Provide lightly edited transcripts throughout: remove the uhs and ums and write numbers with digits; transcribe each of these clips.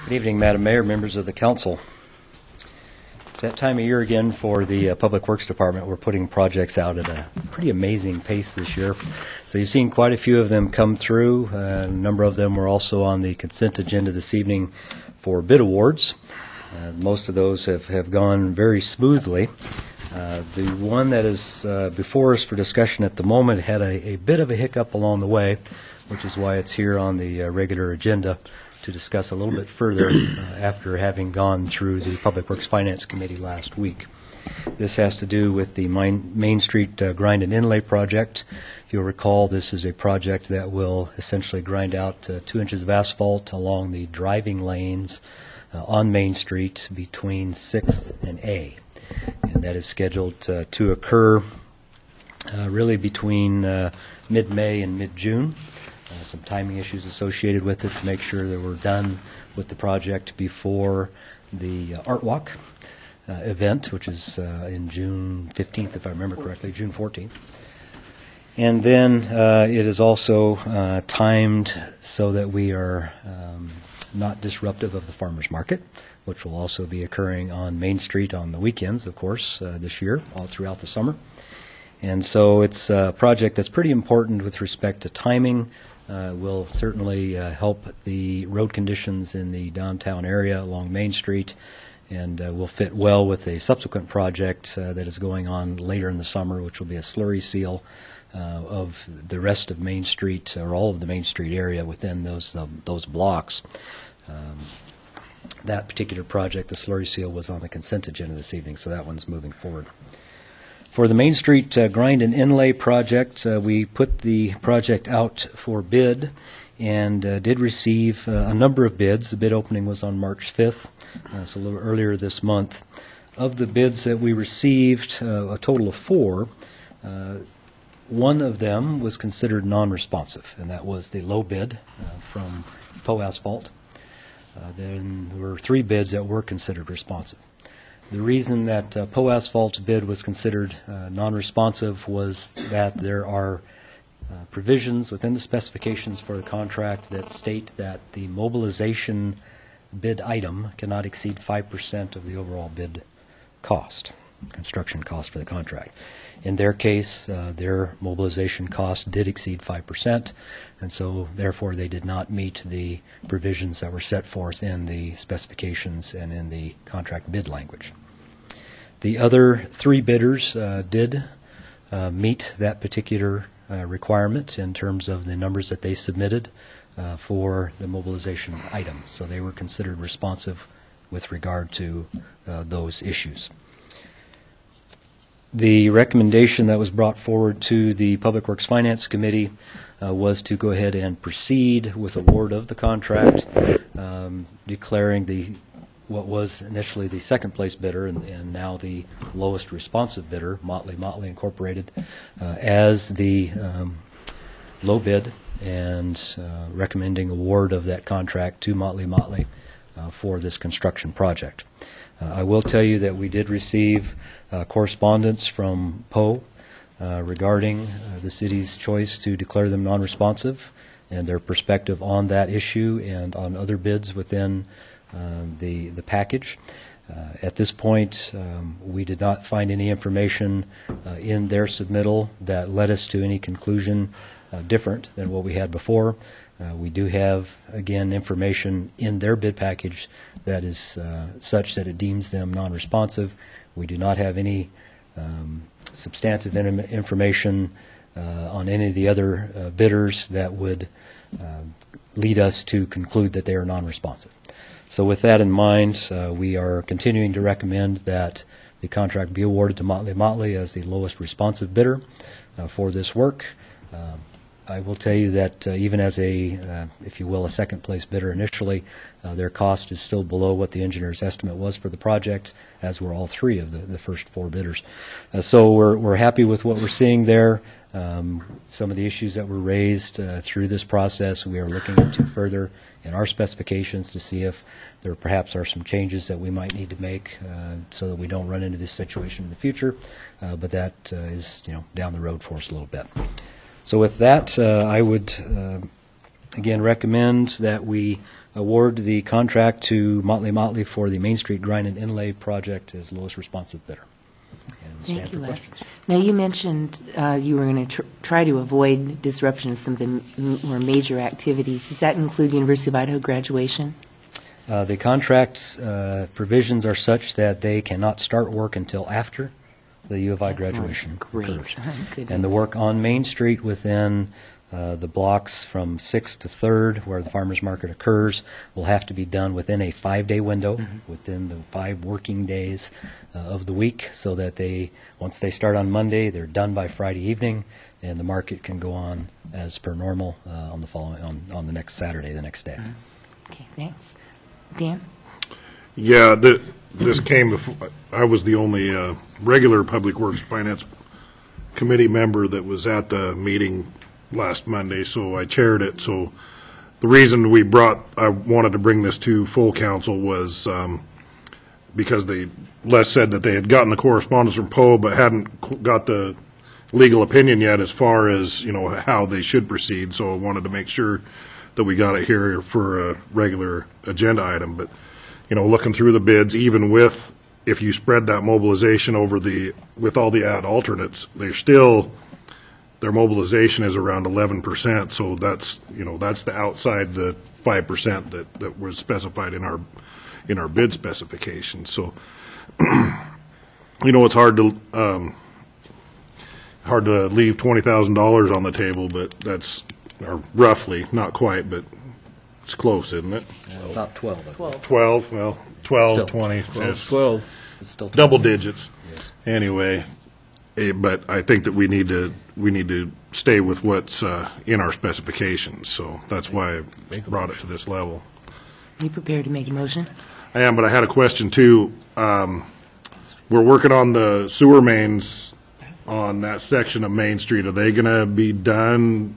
Good evening, Madam Mayor, members of the council. It's that time of year again for the Public Works Department. We're putting projects out at a pretty amazing pace this year. So you've seen quite a few of them come through. A number of them were also on the consent agenda this evening for bid awards. Most of those have gone very smoothly. The one that is before us for discussion at the moment had a bit of a hiccup along the way, which is why it's here on the regular agenda to discuss a little bit further after having gone through the Public Works Finance Committee last week. This has to do with the Main Street Grind and Inlay project. If you'll recall, this is a project that will essentially grind out 2 inches of asphalt along the driving lanes on Main Street between 6th and A. And that is scheduled to occur really between mid-May and mid-June. Some timing issues associated with it to make sure that we're done with the project before the Art Walk event, which is in June 15th, if I remember correctly, June 14th. And then it is also timed so that we are not disruptive of the farmers market, which will also be occurring on Main Street on the weekends, of course, this year, all throughout the summer. And so it's a project that's pretty important with respect to timing. Will certainly help the road conditions in the downtown area along Main Street, and will fit well with a subsequent project that is going on later in the summer, which will be a slurry seal of the rest of Main Street, or all of the Main Street area within those blocks. That particular project, the slurry seal, was on the consent agenda this evening, so that one's moving forward. For the Main Street Grind and Inlay project, we put the project out for bid and did receive a number of bids. The bid opening was on March 5th, so a little earlier this month. Of the bids that we received, a total of 4, one of them was considered non-responsive, and that was the low bid from Po Asphalt. Then there were 3 bids that were considered responsive. The reason that Po Asphalt's bid was considered non-responsive was that there are provisions within the specifications for the contract that state that the mobilization bid item cannot exceed 5% of the overall bid cost, construction cost for the contract. In their case, their mobilization cost did exceed 5%, and so therefore they did not meet the provisions that were set forth in the specifications and in the contract bid language. The other 3 bidders did meet that particular requirement in terms of the numbers that they submitted for the mobilization item, so they were considered responsive with regard to those issues. The recommendation that was brought forward to the Public Works Finance Committee was to go ahead and proceed with award of the contract, declaring what was initially the second place bidder and now the lowest responsive bidder, Motley Incorporated, as the low bid, and recommending award of that contract to Motley for this construction project. I will tell you that we did receive correspondence from Po regarding the city's choice to declare them non-responsive and their perspective on that issue and on other bids within the package. At this point, we did not find any information in their submittal that led us to any conclusion different than what we had before. We do have, again, information in their bid package that is such that it deems them non-responsive. We do not have any substantive information on any of the other bidders that would lead us to conclude that they are non-responsive. So with that in mind, we are continuing to recommend that the contract be awarded to Motley as the lowest responsive bidder for this work. I will tell you that even as a, if you will, a second place bidder initially, their cost is still below what the engineer's estimate was for the project, as were all 3 of the first 4 bidders. So we're happy with what we're seeing there. Some of the issues that were raised through this process we are looking into further in our specifications to see if there perhaps are some changes that we might need to make so that we don't run into this situation in the future, but that is down the road for us a little bit. So with that, I would again recommend that we award the contract to Motley for the Main Street Grind and Inlay project as lowest responsive bidder. And stand Thank for you, Les. questions. Now, you mentioned you were going to try to avoid disruption of some of the more major activities. Does that include University of Idaho graduation? The contract provisions are such that they cannot start work until after the U of I Excellent. graduation Great. occurs. Goodness. And the work on Main Street within the blocks from 6th to 3rd, where the farmers market occurs, will have to be done within a 5-day window, within the 5 working days of the week, so that once they start on Monday, they're done by Friday evening, and the market can go on as per normal on the next Saturday, the next day. Okay, thanks. Dan? Yeah, this came before, I was the only regular Public Works Finance Committee member that was at the meeting last Monday, so I chaired it. So the reason I wanted to bring this to full council was because Les said that they had gotten the correspondence from Poe, but hadn't got the legal opinion yet as far as, how they should proceed. So I wanted to make sure that we got it here for a regular agenda item. But, looking through the bids, even if you spread that mobilization over with all the ad alternates, their mobilization is around 11%. So that's the outside the 5% that was specified in our bid specifications. So, it's hard to leave $20,000 on the table, but that's roughly, not quite, but it's close, isn't it? About 12. 12, well, 12, Still. 20. It's 12. It's still 12. Double digits. Yes. Anyway, but I think that we need to stay with what's in our specifications. So that's why I brought it to this level. Are you prepared to make a motion? I am, but I had a question too. We're working on the sewer mains on that section of Main Street. Are they going to be done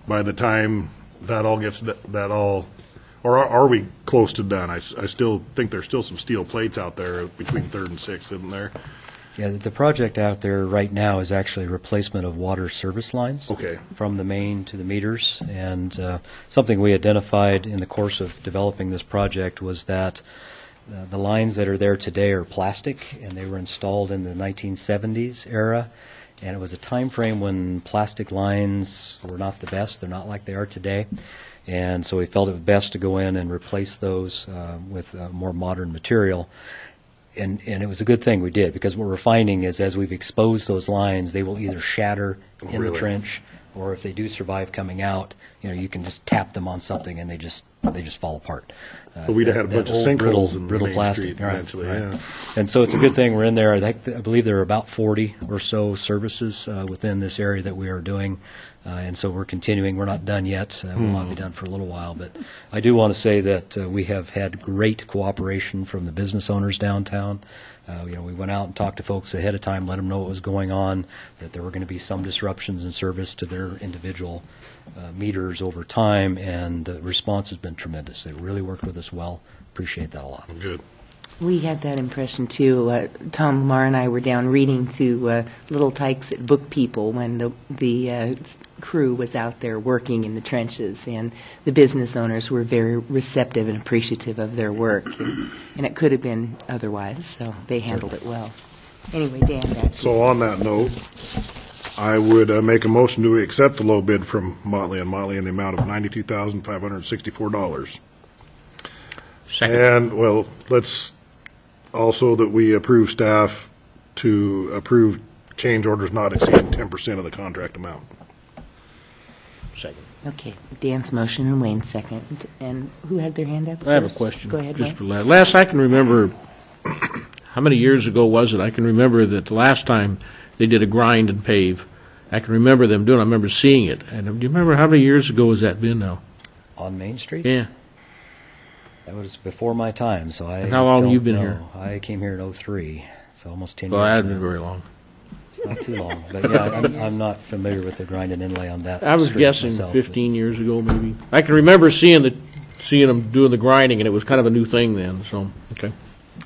by the time or are we close to done? I still think there's still some steel plates out there between 3rd and 6th, isn't there? Yeah, the project out there right now is actually replacement of water service lines. Okay. From the main to the meters. And something we identified in the course of developing this project was that the lines that are there today are plastic, and they were installed in the 1970s era. And it was a time frame when plastic lines were not the best. They're not like they are today. And so we felt it was best to go in and replace those with more modern material. And it was a good thing we did, because what we're finding is as we've exposed those lines, they will either shatter in the trench, or if they do survive coming out, you can just tap them on something and they just fall apart. But we'd have had a bunch of sinkholes in brittle Main plastic, Street right, eventually, right. yeah. And so it's a good thing we're in there. I believe there are about 40 or so services within this area that we are doing. And so we're continuing. We're not done yet. We'll not be done for a little while. But I do want to say that we have had great cooperation from the business owners downtown. We went out and talked to folks ahead of time, let them know what was going on, that there were going to be some disruptions in service to their individual meters over time, and the response has been tremendous. They really worked with us well. Appreciate that a lot. Good. We had that impression, too. Tom Lamar and I were down reading to Little Tykes at Book People when the crew was out there working in the trenches, and the business owners were very receptive and appreciative of their work, and it could have been otherwise, so they handled it well. Anyway, Dan, back to you. So on that note, I would make a motion to accept the low bid from Motley & Motley in the amount of $92,564. Second. And, well, let's also that we approve staff to approve change orders not exceeding 10% of the contract amount. Second. Okay, Dan's motion and Wayne's second. And who had their hand up I have a first? question. Go ahead, Just Wayne. for last, I can remember, how many years ago was it? I can remember that the last time they did a grind and pave, I can remember them doing it. I remember seeing it. And do you remember how many years ago has that been now? On Main Street? Yeah. That was before my time, so I And how long don't you been know. here? I came here in '03, so almost 10 Well, years. that hasn't now. been very long. Not too long, but yeah, I'm not familiar with the grind and inlay on that. I was street guessing myself, but- 15 years ago, maybe. I can remember seeing them doing the grinding, and it was kind of a new thing then, so, okay.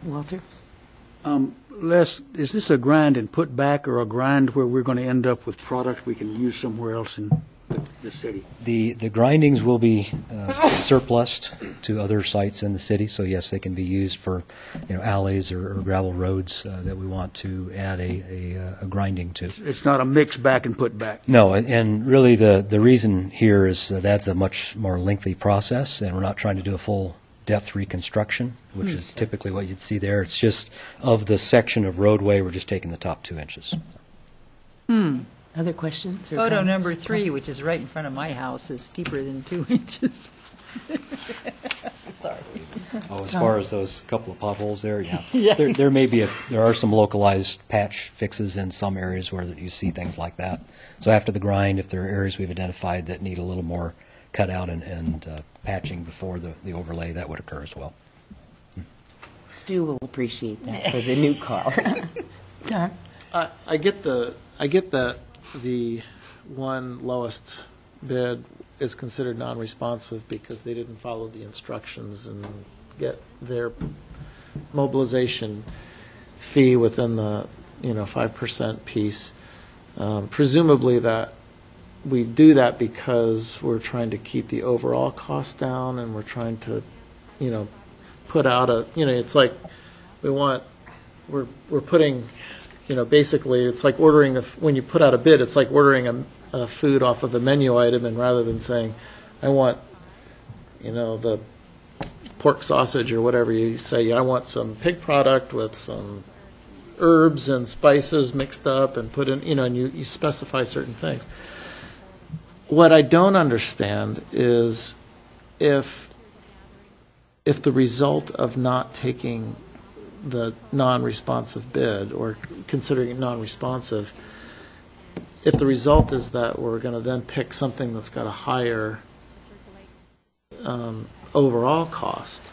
Walter? Les, is this a grind and put back, or a grind where we're going to end up with product we can use somewhere else in the city? The grindings will be surplused to other sites in the city, so yes, they can be used for, alleys or gravel roads that we want to add a grinding to. It's not a mix back and put back. No, and really the reason here is that's a much more lengthy process, and we're not trying to do a full depth reconstruction, which is typically what you'd see there. It's just of the section of roadway, we're just taking the top 2 inches. Other questions? Or Photo comments? number 3, which is right in front of my house, is deeper than 2 inches. Sorry. Oh, as far as those couple of potholes there, yeah. Yeah. There are some localized patch fixes in some areas where you see things like that. So after the grind, if there are areas we've identified that need a little more cut out and patching before the overlay, that would occur as well. Stu will appreciate that for the new car. Don? I get that the one lowest bid is considered non-responsive because they didn't follow the instructions and get their mobilization fee within the 5% piece. Presumably that we do that because we're trying to keep the overall cost down, and we're trying to put out it's like we're putting basically it's like ordering when you put out a bid, it's like ordering a food off of a menu item, and rather than saying I want the pork sausage or whatever, you say I want some pig product with some herbs and spices mixed up and put in and you specify certain things. What I don't understand is if the result of not taking the non-responsive bid or considering it non-responsive, if the result is that we're going to then pick something that's got a higher overall cost,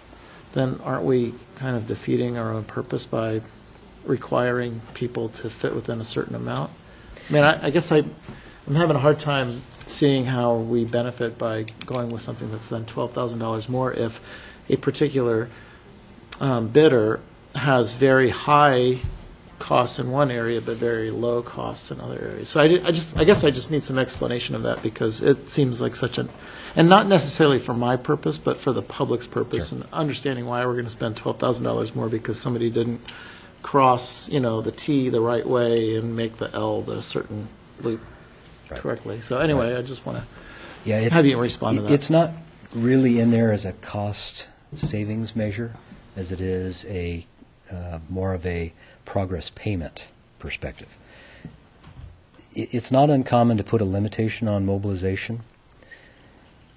then aren't we kind of defeating our own purpose by requiring people to fit within a certain amount? I mean, I guess I'm having a hard time seeing how we benefit by going with something that's then $12,000 more if a particular bidder has very high costs in one area but very low costs in other areas. So I guess I just need some explanation of that, because it seems like such an, and not necessarily for my purpose, but for the public's purpose, and understanding why we're going to spend $12,000 more because somebody didn't cross, the T the right way and make the L the certain loop correctly. So anyway, I just want to have you respond to that. It's not really in there as a cost savings measure as it is a more of a progress payment perspective. It's not uncommon to put a limitation on mobilization,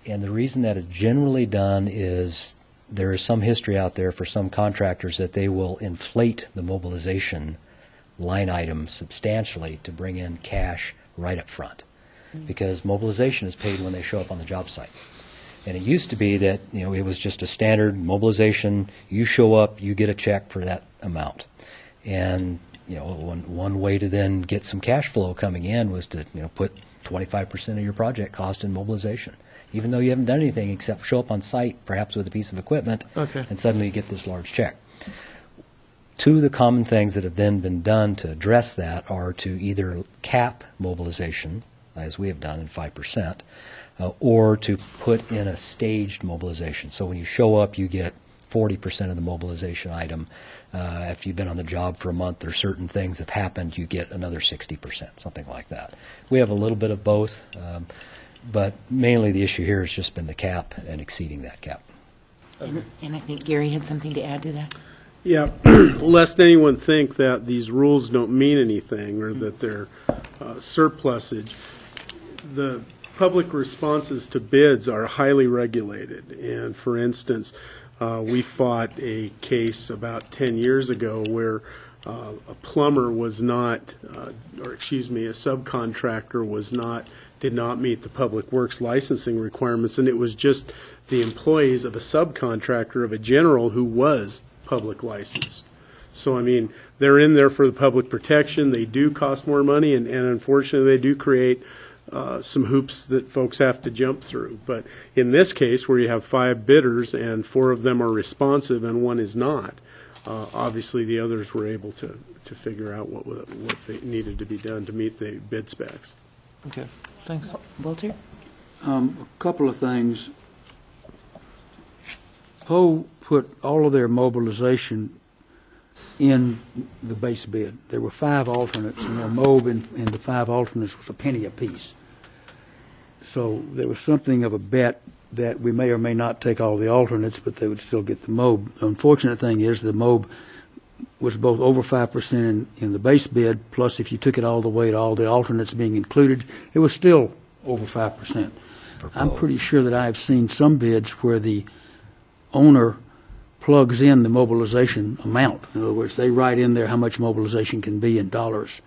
and the reason that is generally done is there is some history out there for some contractors that they will inflate the mobilization line item substantially to bring in cash right up front, because mobilization is paid when they show up on the job site. And it used to be that it was just a standard mobilization. You show up, you get a check for that amount. And one way to then get some cash flow coming in was to put 25% of your project cost in mobilization, even though you haven't done anything except show up on site, perhaps with a piece of equipment, and suddenly you get this large check. Two of the common things that have then been done to address that are to either cap mobilization, as we have done, in 5%, or to put in a staged mobilization. So when you show up, you get 40% of the mobilization item. If you've been on the job for a month or certain things have happened, you get another 60%, something like that. We have a little bit of both, but mainly the issue here has just been the cap and exceeding that cap. And I think Gary had something to add to that. Yeah, lest anyone think that these rules don't mean anything or that they're surplusage, the public responses to bids are highly regulated. And for instance, we fought a case about 10 years ago where a plumber was not, a subcontractor did not meet the public works licensing requirements, and it was just the employees of a subcontractor of a general who was public licensed. So, I mean, they're in there for the public protection. They do cost more money, and unfortunately, they do create some hoops that folks have to jump through. But in this case, where you have 5 bidders and 4 of them are responsive and 1 is not, obviously the others were able to figure out what they needed to be done to meet the bid specs. Okay, thanks. Walter? A couple of things. Poe put all of their mobilization in the base bid. There were 5 alternates, and their MOB and the 5 alternates was a penny apiece. So there was something of a bet that we may or may not take all the alternates, but they would still get the MOB. The unfortunate thing is the MOB was both over 5% in the base bid, plus if you took it all the way to all the alternates being included, it was still over 5%. I'm pretty sure that I have seen some bids where the owner plugs in the mobilization amount. In other words, they write in there how much mobilization can be in dollars,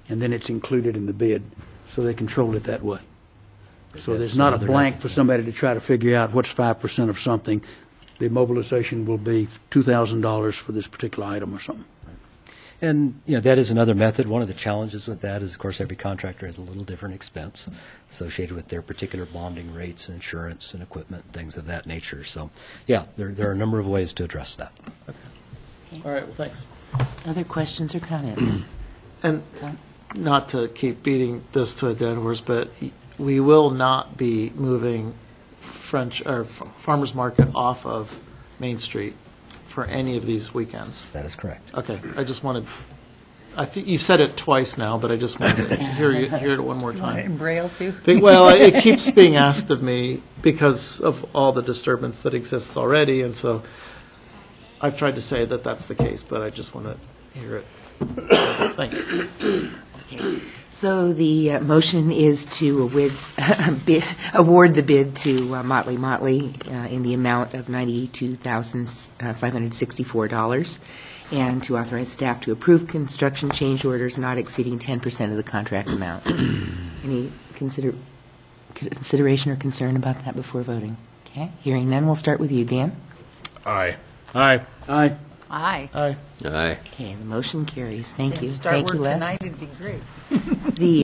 and then it's included in the bid, so they control it that way. So there's not a blank for somebody to try to figure out what's 5% of something. The mobilization will be $2,000 for this particular item or something. And, that is another method. One of the challenges with that is, of course, every contractor has a little different expense associated with their particular bonding rates and insurance and equipment, things of that nature. So, there are a number of ways to address that. All right, well, thanks. Other questions or comments? And Tom? not to keep beating this to a dead horse, but we will not be moving Farmers Market off of Main Street for any of these weekends. That is correct. Okay, I just wanted, I think you've said it twice now, but I just wanted to hear it one more time. In Braille, too? Well, it keeps being asked of me because of all the disturbance that exists already, and so I've tried to say that that's the case, but I just want to hear it. Thanks. So the motion is to award the bid to Motley Motley in the amount of $92,564, and to authorize staff to approve construction change orders not exceeding 10% of the contract amount. Any consideration or concern about that before voting? Okay, hearing none, we'll start with you, Dan. Aye. Aye. Aye. Aye. Aye. Okay, the motion carries. Thank you. Start Thank work you, Les. tonight, it'd be great. The